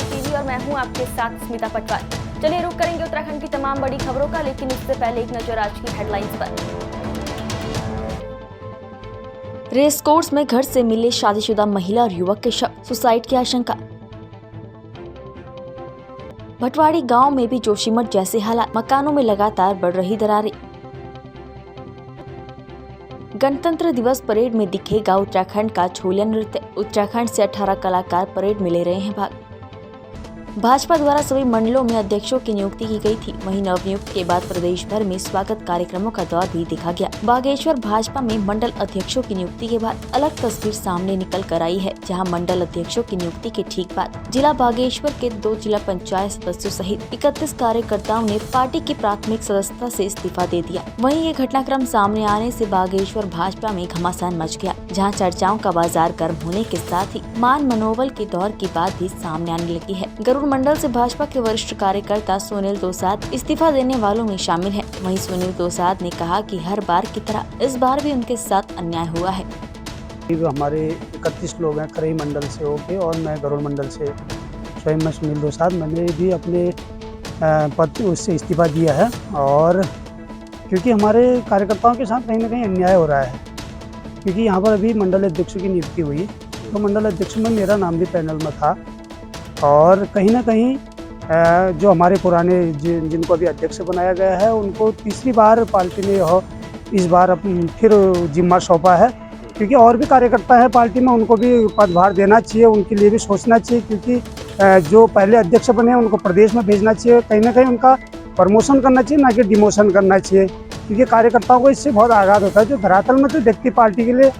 नमस्कार टीवी और मैं हूं आपके साथ स्मिता पटवार। चलिए रुक करेंगे उत्तराखंड की तमाम बड़ी खबरों का, लेकिन उससे पहले एक नजर आज की हेडलाइंस पर। रेस कोर्स में घर से मिले शादीशुदा महिला और युवक के शव, सुसाइड की आशंका। भटवाड़ी गांव में भी जोशीमठ जैसे हालात, मकानों में लगातार बढ़ रही दरारें। गणतंत्र दिवस परेड में दिखेगा उत्तराखंड का छोलिया नृत्य, उत्तराखंड से 18 कलाकार परेड में ले रहे हैं भाग। भाजपा द्वारा सभी मंडलों में अध्यक्षों की नियुक्ति की गई थी, वहीं नवनियुक्त के बाद प्रदेश भर में स्वागत कार्यक्रमों का दौर भी देखा गया। बागेश्वर भाजपा में मंडल अध्यक्षों की नियुक्ति के बाद अलग तस्वीर सामने निकल कर आई है, जहां मंडल अध्यक्षों की नियुक्ति के ठीक बाद जिला बागेश्वर के 2 जिला पंचायत सदस्यों सहित 31 कार्यकर्ताओं ने पार्टी की प्राथमिक सदस्यता से इस्तीफा दे दिया। वहीं ये घटनाक्रम सामने आने से बागेश्वर भाजपा में घमासान मच गया, जहाँ चर्चाओं का बाजार गर्म होने के साथ ही मान मनोबल के दौर की बात भी सामने आने लगी है। गरुड़ मंडल से भाजपा के वरिष्ठ कार्यकर्ता सुनील दोसाद इस्तीफा देने वालों में शामिल हैं। वहीं सुनील दोसाद ने कहा कि हर बार की तरह इस बार भी उनके साथ अन्याय हुआ है। हमारे 31 लोग हैं करई मंडल से होके, और मैं गरुड़ मंडल से स्वयं मैं सुनील दोसाद, मैंने भी अपने पद उससे इस्तीफा दिया है। और क्योंकि हमारे कार्यकर्ताओं के साथ कहीं ना कहीं अन्याय हो रहा है, क्योंकि यहाँ पर अभी मंडल अध्यक्षों की नियुक्ति हुई, तो मंडल अध्यक्ष में मेरा नाम भी पैनल में था। और कहीं ना कहीं जो हमारे पुराने जिनको अभी अध्यक्ष बनाया गया है, उनको तीसरी बार पार्टी ने इस बार फिर जिम्मा सौंपा है, क्योंकि और भी कार्यकर्ता है पार्टी में, उनको भी पदभार देना चाहिए, उनके लिए भी सोचना चाहिए, क्योंकि जो पहले अध्यक्ष बने उनको प्रदेश में भेजना चाहिए, कहीं ना कहीं उनका प्रमोशन करना चाहिए, ना कि डिमोशन करना चाहिए, क्योंकि कार्यकर्ताओं को इससे बहुत आघात होता है। जो धरातल में तो व्यक्ति पार्टी के लिए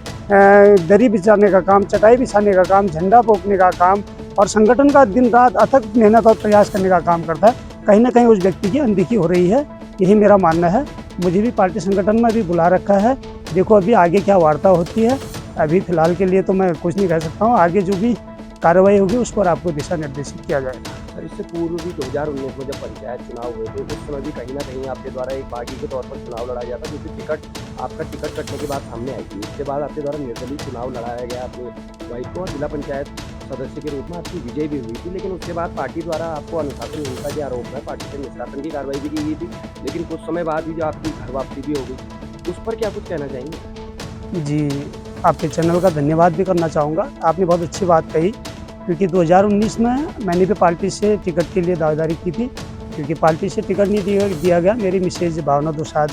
दरी बिछाने का काम, चटाई बिछाने का काम, झंडा पोंखने का काम और संगठन का दिन रात अथक मेहनत और प्रयास करने का काम करता है, कहीं ना कहीं उस व्यक्ति की अनदेखी हो रही है, यही मेरा मानना है। मुझे भी पार्टी संगठन में अभी बुला रखा है, देखो अभी आगे क्या वार्ता होती है। अभी फिलहाल के लिए तो मैं कुछ नहीं कह सकता हूँ, आगे जो भी कार्रवाई होगी उस पर आपको दिशा निर्देशित किया जाएगा। सर, इससे पूर्व भी 2019 में जब पंचायत चुनाव हुए थे, उस समय भी कहीं ना कहीं आपके द्वारा एक पार्टी के तौर पर चुनाव लड़ा गया था, क्योंकि आपका टिकट कटने के बाद सामने आई थी। इसके बाद आपके द्वारा निर्दलीय चुनाव लड़ाया गया अपनी वाइफ को, और जिला पंचायत सदस्य के रूप में आपकी विजय भी हुई थी। लेकिन उसके बाद पार्टी द्वारा आपको अनुशासनहीनता के आरोप है, पार्टी से निष्कासन की कार्रवाई भी की गई थी, लेकिन कुछ समय बाद ही जो आपकी घर वापसी भी हो गई, उस पर क्या कुछ कहना चाहेंगे? जी, आपके चैनल का धन्यवाद भी करना चाहूँगा, आपने बहुत अच्छी बात कही, क्योंकि 2019 में मैंने भी पार्टी से टिकट के लिए दावेदारी की थी, क्योंकि पार्टी से टिकट नहीं दिया गया। मेरी मिसेज भावना दोसाद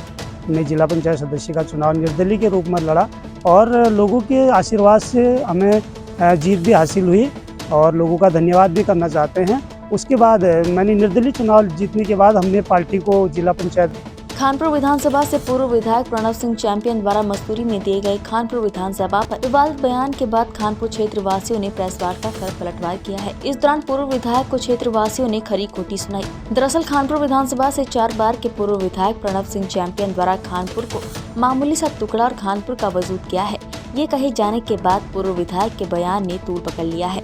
ने जिला पंचायत सदस्य का चुनाव निर्दलीय के रूप में लड़ा, और लोगों के आशीर्वाद से हमें जीत भी हासिल हुई, और लोगों का धन्यवाद भी करना चाहते हैं। उसके बाद मैंने निर्दलीय चुनाव जीतने के बाद हमने पार्टी को जिला पंचायत खानपुर विधानसभा से पूर्व विधायक प्रणव सिंह चैंपियन द्वारा मसूरी में दिए गए खानपुर विधानसभा पर विवादित बयान के बाद खानपुर क्षेत्र वासियों ने प्रेस वार्ता कर पलटवार किया है। इस दौरान पूर्व विधायक को क्षेत्र वासियों ने खरी खोटी सुनाई। दरअसल खानपुर विधानसभा से 4 बार के पूर्व विधायक प्रणव सिंह चैंपियन द्वारा खानपुर को मामूली सा टुकड़ा और खानपुर का वजूद किया है, ये कहे जाने के बाद पूर्व विधायक के बयान ने तूल पकड़ लिया है।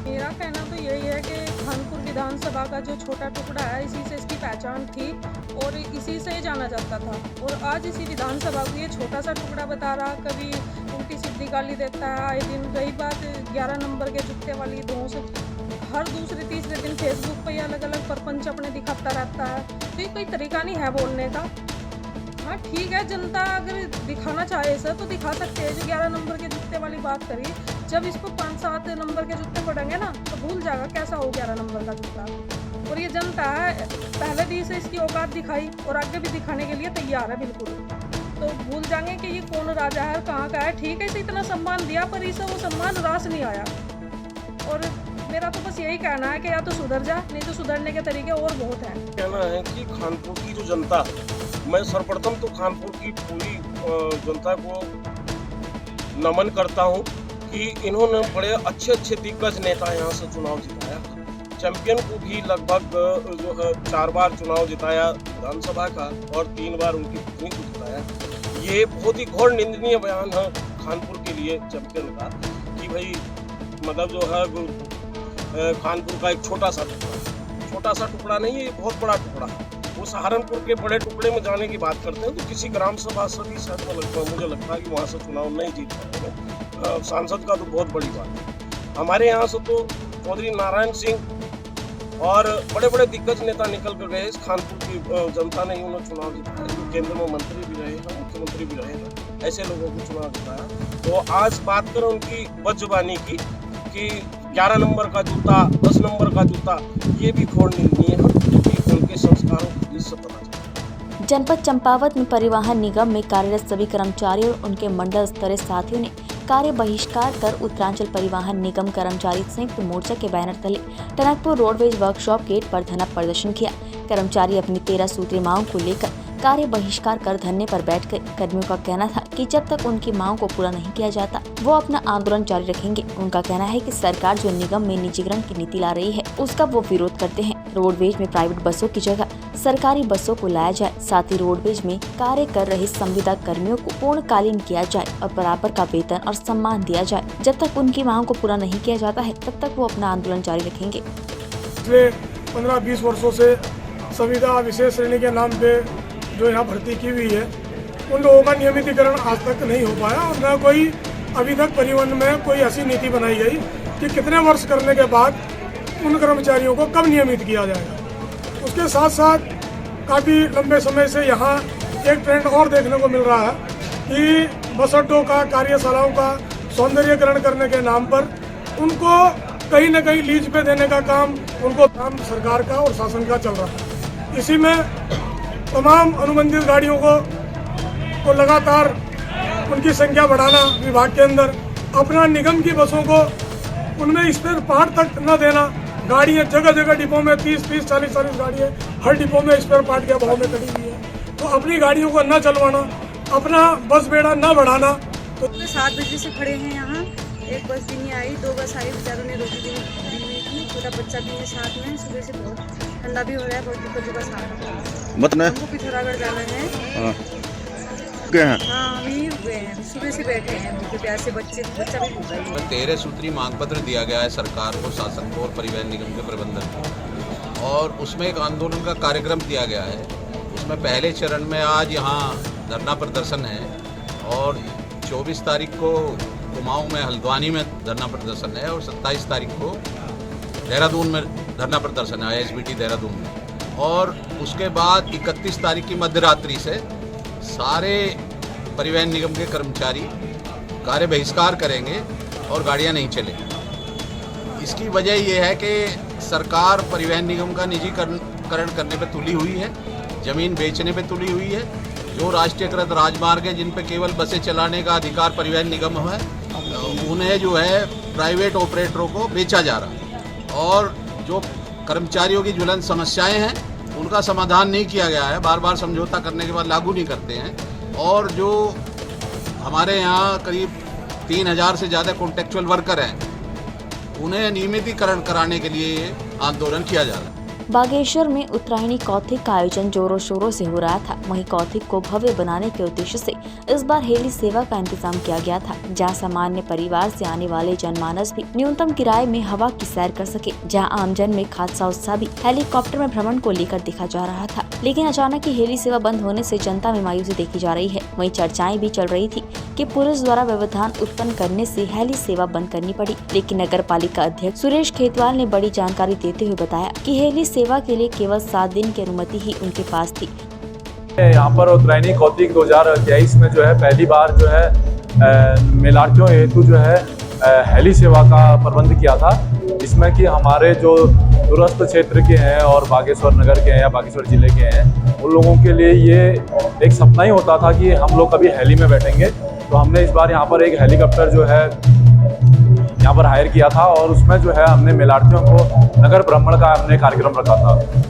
मेरा कहना तो यही है कि खानपुर विधानसभा का जो छोटा टुकड़ा है, इसी से इसकी पहचान थी और इसी से जाना जाता था, और आज इसी विधानसभा को ये छोटा सा टुकड़ा बता रहा, कभी उल्टी सीधी गाली देता है आए दिन। रही बात 11 नंबर के जुत्ते वाली, दोनों से हर दूसरे तीसरे दिन फेसबुक पे अलग अलग प्रपंच अपने दिखाता रहता है, तो ये कोई तरीका नहीं है बोलने का। हाँ ठीक है, जनता अगर दिखाना चाहे इसे तो दिखा सकते हैं। जो 11 नंबर के जूते वाली बात करी, जब इसको 5-7 नंबर के जूते पड़ेंगे ना तो भूल जाएगा कैसा हो 11 नंबर का जूता। और ये जनता है, पहले भी इसे इसकी औकात दिखाई और आगे भी दिखाने के लिए तैयार है बिल्कुल, तो भूल जाएंगे कि ये कौन राजा है, कहाँ का है। ठीक है, इसे इतना सम्मान दिया, पर इसे वो सम्मान रास नहीं आया। और मेरा तो बस यही कहना है कि या तो सुधर जा, नहीं तो सुधरने के तरीके और बहुत हैं। कहना है कि खानपुर की जो जनता, मैं सर्वप्रथम तो खानपुर की पूरी जनता को नमन करता हूं कि इन्होंने बड़े अच्छे दिग्गज नेता यहां से चुनाव जिताया। चैंपियन को भी लगभग जो है 4 बार चुनाव जिताया विधानसभा का, और 3 बार उनकी पत्नी को जिताया। ये बहुत ही घोर निंदनीय बयान है खानपुर के लिए चैंपियन का, कि भाई मतलब जो है खानपुर का एक छोटा सा टुकड़ा नहीं है, ये बहुत बड़ा टुकड़ा है। वो सहारनपुर के बड़े टुकड़े में जाने की बात करते हैं, तो किसी ग्राम सभा से भी शायद मुझे लगता है कि वहाँ से चुनाव नहीं जीत पाएंगे। सांसद का तो बहुत बड़ी बात है। हमारे यहाँ से तो चौधरी नारायण सिंह और बड़े बड़े दिग्गज नेता निकल कर गए। इस खानपुर की जनता ने ही उन्हें चुनाव जिताया, जो केंद्र में मंत्री भी रहे हैं, मुख्यमंत्री भी रहे हैं, ऐसे लोगों को चुनाव जिताया। तो आज बात करें उनकी बदजुबानी की कि 11 नंबर का जूता, 10 नंबर का जूता, ये भी खोड़ नहीं है, क्योंकि उनके संस्कारों की इससे पता चलता है। जनपद चंपावत में परिवहन निगम में कार्यरत सभी कर्मचारियों और उनके मंडल स्तरीय साथियों ने कार्य बहिष्कार कर उत्तरांचल परिवहन निगम कर्मचारी संयुक्त मोर्चा के बैनर तले टनकपुर रोडवेज वर्कशॉप गेट पर धरना प्रदर्शन किया। कर्मचारी अपनी 13 सूत्री मांगों को लेकर कार्य बहिष्कार कर धरने पर बैठ गए। कर्मियों का कहना था कि जब तक उनकी मांगों को पूरा नहीं किया जाता वो अपना आंदोलन जारी रखेंगे। उनका कहना है कि सरकार जो निगम में निजीकरण की नीति ला रही है उसका वो विरोध करते हैं। रोडवेज में प्राइवेट बसों की जगह सरकारी बसों को लाया जाए, साथ ही रोडवेज में कार्य कर रहे संविदा कर्मियों को पूर्णकालीन किया जाए और बराबर का वेतन और सम्मान दिया जाए। जब तक उनकी मांगों को पूरा नहीं किया जाता है तब तक वो अपना आंदोलन जारी रखेंगे। पिछले 15-20 वर्षों से संविदा विशेष श्रेणी के नाम पे जो यहाँ भर्ती की हुई है, उन लोगों का नियमितीकरण आज तक नहीं हो पाया और न कोई अभी तक परिवहन में कोई ऐसी नीति बनाई गई कि कितने वर्ष करने के बाद उन कर्मचारियों को कब नियमित किया जाएगा। उसके साथ साथ काफ़ी लंबे समय से यहाँ एक ट्रेंड और देखने को मिल रहा है कि बस अड्डों का, कार्यशालाओं का सौंदर्यीकरण करने के नाम पर उनको कहीं न कहीं लीज पे देने का काम सरकार का और शासन का चल रहा है। इसी में तमाम अनुबंधित गाड़ियों को लगातार उनकी संख्या बढ़ाना, विभाग के अंदर अपना निगम की बसों को उनमें स्पेयर पार्ट तक न देना। गाड़ियाँ जगह जगह डिपो में 30-30, 40-40 गाड़ियाँ हर डिपो में स्पेयर पार्ट के अभाव में खड़ी हुई है। तो अपनी गाड़ियों को न चलवाना, अपना बस बेड़ा न बढ़ाना। तो 7 बजे से खड़े हैं यहाँ, एक बस भी नहीं आई, 2 बस आई, बेचारों ने रोटी दी हुई थी, छोटा बच्चा भी है साथ में। सुबह से बहुत ठंडा भी हो रहा है, बहुत दिक्कतों का सामना हमको पिथौरागढ़ जाना है। हाँ, हम ही हुए हैं, सुबह से बैठे हैं, भूखे प्यासे बच्चा भी भूखा ही है। 13 सूत्री मांग पत्र दिया गया है सरकार को, शासन को और परिवहन निगम के प्रबंधन को, और उसमें एक आंदोलन का कार्यक्रम दिया गया है। उसमें पहले चरण में आज यहाँ धरना प्रदर्शन है और 24 तारीख को कुमाऊं में, हल्द्वानी में धरना प्रदर्शन है और 27 तारीख को देहरादून में धरना प्रदर्शन है, ISBT देहरादून में। और उसके बाद 31 तारीख की मध्यरात्रि से सारे परिवहन निगम के कर्मचारी कार्य बहिष्कार करेंगे और गाड़ियां नहीं चलेंगी। इसकी वजह यह है कि सरकार परिवहन निगम का निजीकरण करने पे तुली हुई है, ज़मीन बेचने पे तुली हुई है। जो राष्ट्रीयकृत राजमार्ग है जिन पे केवल बसें चलाने का अधिकार परिवहन निगम है, उन्हें जो है प्राइवेट ऑपरेटरों को बेचा जा रहा है। और जो कर्मचारियों की ज्वलंत समस्याएं हैं उनका समाधान नहीं किया गया है, बार बार समझौता करने के बाद लागू नहीं करते हैं। और जो हमारे यहाँ करीब 3000 से ज़्यादा कॉन्ट्रेक्चुअल वर्कर हैं, उन्हें नियमितीकरण कराने के लिए आंदोलन किया जा रहा है। बागेश्वर में उत्तरायणी कौथिक का आयोजन जोरों शोरों से हो रहा था। वहीं कौथिक को भव्य बनाने के उद्देश्य से इस बार हेली सेवा का इंतजाम किया गया था, जहां सामान्य परिवार से आने वाले जनमानस भी न्यूनतम किराए में हवा की सैर कर सके। जहां आमजन में खासा उत्साह भी हेलीकॉप्टर में भ्रमण को लेकर देखा जा रहा था, लेकिन अचानक ही हेली सेवा बंद होने से जनता में मायूसी देखी जा रही है। वहीं चर्चाएं भी चल रही थी कि पुलिस द्वारा व्यवधान उत्पन्न करने से हेली सेवा बंद करनी पड़ी, लेकिन नगर पालिका अध्यक्ष सुरेश खेतवाल ने बड़ी जानकारी देते हुए बताया कि हेली सेवा के लिए केवल 7 दिन की अनुमति ही उनके पास थी। यहाँ पर उत्तरायणी कौतिक 2023 में जो है पहली बार जो है मेलार्थियों हेतु जो है हेली सेवा का प्रबंध किया था, जिसमें कि हमारे जो दूरस्थ क्षेत्र के हैं और बागेश्वर नगर के हैं या बागेश्वर जिले के हैं, उन लोगों के लिए ये एक सपना ही होता था कि हम लोग कभी हेली में बैठेंगे। तो हमने इस बार यहाँ पर एक हेलीकॉप्टर जो है यहाँ पर हायर किया था और उसमें जो है हमने मेलार्थियों को नगर भ्रमण का हमने कार्यक्रम रखा था।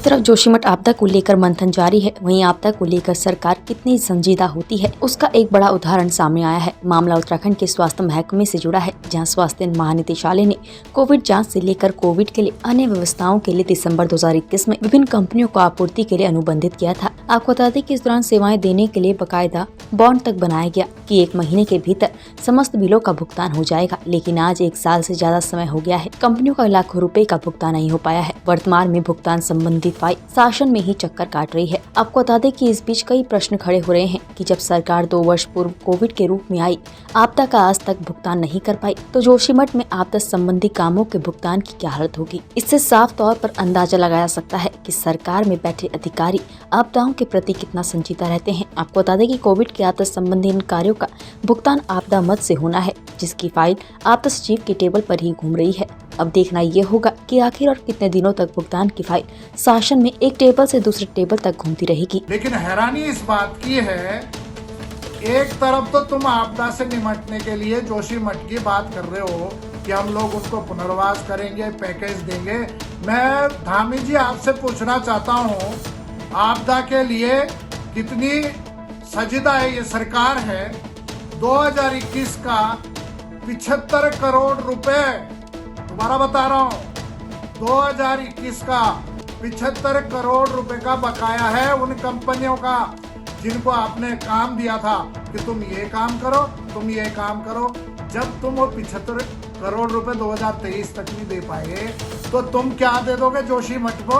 तरफ जोशीमठ आपदा को लेकर मंथन जारी है, वहीं आपदा को लेकर सरकार कितनी संजीदा होती है उसका एक बड़ा उदाहरण सामने आया है। मामला उत्तराखंड के स्वास्थ्य महकमे से जुड़ा है, जहां स्वास्थ्य महानिदेशालय ने कोविड जांच से लेकर कोविड के लिए अन्य व्यवस्थाओं के लिए दिसंबर 2021 में विभिन्न कंपनियों को आपूर्ति के लिए अनुबंधित किया था। आपको बता दें कि इस दौरान सेवाएं देने के लिए बकायदा बॉन्ड तक बनाया गया कि 1 महीने के भीतर समस्त बिलों का भुगतान हो जाएगा, लेकिन लेकिन आज 1 साल से ज्यादा समय हो गया है, कंपनियों का लाखों रुपए का भुगतान नहीं हो पाया है। वर्तमान में भुगतान संबंधित फाइल शासन में ही चक्कर काट रही है। आपको बता दें कि इस बीच कई प्रश्न खड़े हो रहे हैं कि जब सरकार 2 वर्ष पूर्व कोविड के रूप में आई, आपदा का आज तक भुगतान नहीं कर पाई, तो जोशीमठ में आपदा संबंधी कामों के भुगतान की क्या हालत होगी। इससे साफ तौर पर अंदाजा लगाया सकता है कि सरकार में बैठे अधिकारी आपदाओं के प्रति कितना संजीदा रहते हैं। आपको बता दें कि कोविड के आपदा संबंधी इन कार्यों का भुगतान आपदा मद से होना है, जिसकी फाइल आपदा सचिव के टेबल पर ही घूम रही है। अब देखना ये होगा कि आखिर और कितने दिनों तक भुगतान की फाइल शासन में एक टेबल से दूसरे टेबल तक घूमती रहेगी। लेकिन हैरानी इस बात की है, एक तरफ तो तुम आपदा से निपटने के लिए जोशीमठ की बात कर रहे हो कि हम लोग उनको पुनर्वास करेंगे, पैकेज देंगे। मैं धामी जी आपसे पूछना चाहता हूँ, आपदा के लिए कितनी सजीदा है ये सरकार है। 2021 का 75 करोड़ रुपए, दोबारा बता रहा हूँ, 2021 का 75 करोड़ रुपए का बकाया है उन कंपनियों का जिनको आपने काम दिया था कि तुम ये काम करो, तुम ये काम करो। जब तुम वो 75 करोड़ रुपए 2023 तक नहीं दे पाए, तो तुम क्या दे दोगे जोशीमठ को?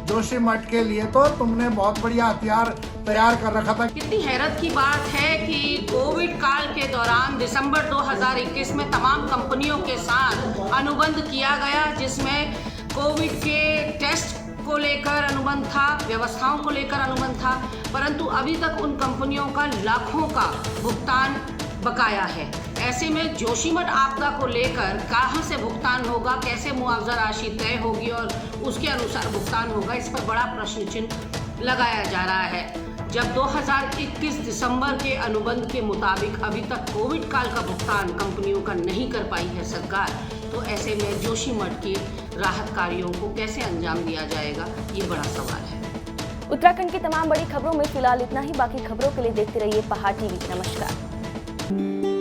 जोशीमठ के लिए तो तुमने बहुत बढ़िया हथियार तैयार कर रखा था। कितनी हैरत की बात है कि कोविड काल के दौरान दिसंबर 2021 में तमाम कंपनियों के साथ अनुबंध किया गया, जिसमें कोविड के टेस्ट को लेकर अनुबंध था, व्यवस्थाओं को लेकर अनुबंध था, परंतु अभी तक उन कंपनियों का लाखों का भुगतान बकाया है। ऐसे में जोशीमठ आपदा को लेकर कहां से भुगतान होगा, कैसे मुआवजा राशि तय होगी और उसके अनुसार भुगतान होगा, इस पर बड़ा प्रश्न चिन्ह लगाया जा रहा है। जब 2021 दिसंबर के अनुबंध के मुताबिक अभी तक कोविड काल का भुगतान कंपनियों का नहीं कर पाई है सरकार, तो ऐसे में जोशीमठ के राहत कार्यों को कैसे अंजाम दिया जाएगा, ये बड़ा सवाल है। उत्तराखंड की तमाम बड़ी खबरों में फिलहाल इतना ही। बाकी खबरों के लिए देखते रहिए पहाड़ टीवी। नमस्कार।